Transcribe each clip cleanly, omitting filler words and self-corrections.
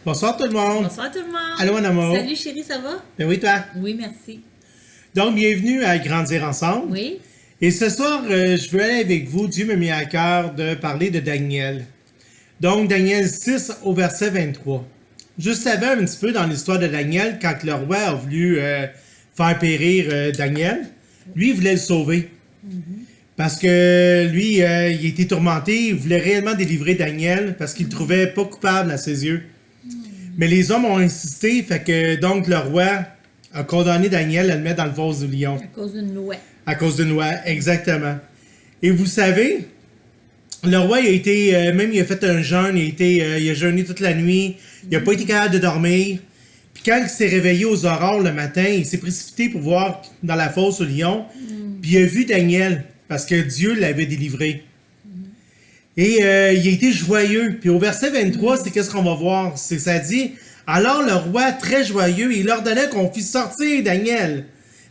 Bonsoir tout le monde. Bonsoir tout le monde. Allô mon amour. Salut chérie, ça va? Ben oui, toi. Oui, merci. Donc, bienvenue à Grandir ensemble. Oui. Et ce soir, je veux aller avec vous. Dieu m'a mis à cœur de parler de Daniel. Donc, Daniel 6 au verset 23. Juste avant, un petit peu dans l'histoire de Daniel, quand le roi a voulu faire périr Daniel, lui, il voulait le sauver. Parce que lui, il était tourmenté, il voulait réellement délivrer Daniel parce qu'il le trouvait pas coupable à ses yeux. Mais les hommes ont insisté, fait que donc le roi a condamné Daniel à le mettre dans le fosse du lion. À cause d'une loi. À cause d'une loi, exactement. Et vous savez, le roi, il a été, même il a fait un jeûne, il a jeûné toute la nuit, il a pas été capable de dormir. Puis quand il s'est réveillé aux aurores le matin, il s'est précipité pour voir dans la fosse au lion, puis il a vu Daniel, parce que Dieu l'avait délivré. Et il a été joyeux. Puis au verset 23, c'est qu'est-ce qu'on va voir? Ça dit, alors le roi, très joyeux, il ordonnait qu'on fît sortir Daniel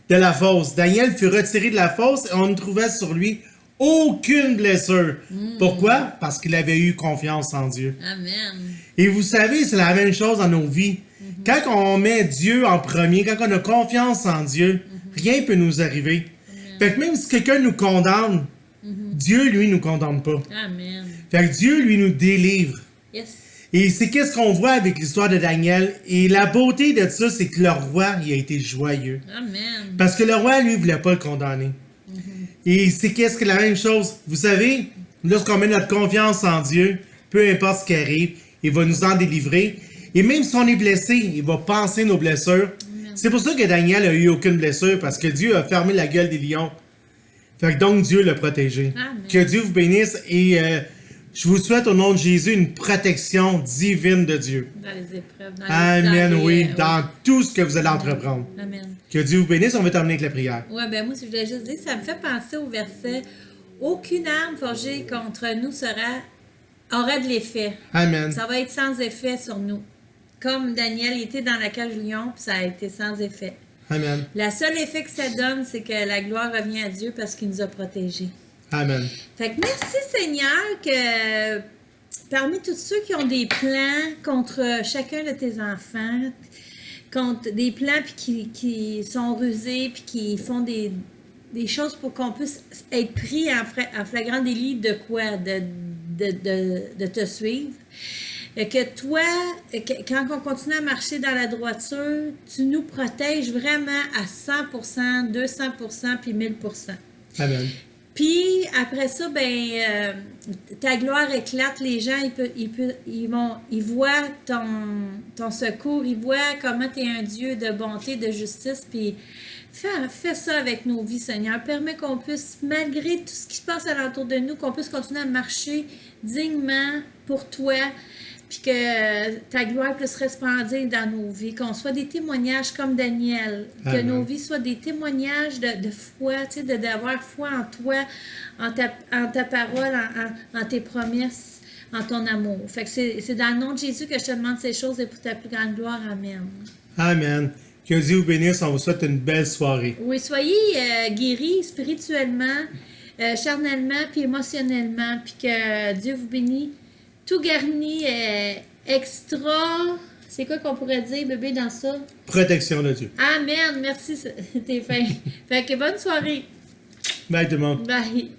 de la fosse. Daniel fut retiré de la fosse et on ne trouvait sur lui aucune blessure. Pourquoi? Parce qu'il avait eu confiance en Dieu. Amen. Et vous savez, c'est la même chose dans nos vies. Quand on met Dieu en premier, quand on a confiance en Dieu, rien ne peut nous arriver. Fait que même si quelqu'un nous condamne, Dieu, lui, nous condamne pas. Amen. Fait que Dieu, lui, nous délivre. Yes. Et c'est qu'est-ce qu'on voit avec l'histoire de Daniel. Et la beauté de ça, c'est que le roi, il a été joyeux. Amen. Parce que le roi, lui, voulait pas le condamner. Et c'est qu'est-ce que la même chose. Vous savez, lorsqu'on met notre confiance en Dieu, peu importe ce qui arrive, il va nous en délivrer. Et même si on est blessé, il va penser nos blessures. C'est pour ça que Daniel a eu aucune blessure, parce que Dieu a fermé la gueule des lions. Fait que donc Dieu l'a protégé. Amen. Que Dieu vous bénisse et je vous souhaite au nom de Jésus une protection divine de Dieu. Dans les épreuves. Amen, oui, dans tout ce que vous allez entreprendre. Amen. Que Dieu vous bénisse, on va terminer avec la prière. Ouais, ben moi, je voulais juste dire, ça me fait penser au verset aucune arme forgée contre nous aura de l'effet. Amen. Ça va être sans effet sur nous. Comme Daniel était dans la cage du lion, puis ça a été sans effet. Amen. La seule effet que ça donne, c'est que la gloire revient à Dieu parce qu'il nous a protégés. Amen. Fait que merci Seigneur que parmi tous ceux qui ont des plans contre chacun de tes enfants, contre des plans puis qui sont rusés puis qui font des choses pour qu'on puisse être pris en flagrant délit de quoi? De te suivre. Que toi, quand on continue à marcher dans la droiture, tu nous protèges vraiment à 100%, 200%, puis 1000%. Amen. Puis après ça, ta gloire éclate, les gens, ils voient ton secours, ils voient comment tu es un Dieu de bonté, de justice, puis fais ça avec nos vies, Seigneur. Permets qu'on puisse, malgré tout ce qui se passe alentour de nous, qu'on puisse continuer à marcher dignement pour toi, puis que ta gloire puisse resplendir dans nos vies, qu'on soit des témoignages comme Daniel, que Amen. nos vies soient des témoignages de foi, tu sais, d'avoir foi en toi, en ta parole, en tes promesses, en ton amour. Fait que c'est dans le nom de Jésus que je te demande ces choses et pour ta plus grande gloire. Amen. Amen. Que Dieu vous bénisse, on vous souhaite une belle soirée. Oui, soyez guéris spirituellement, charnellement, puis émotionnellement, puis que Dieu vous bénisse. Tout garni, extra. C'est quoi qu'on pourrait dire, bébé, dans ça? Protection de Dieu. Amen. Merci, t'es fin. Fait que bonne soirée. Bye tout le monde. Bye.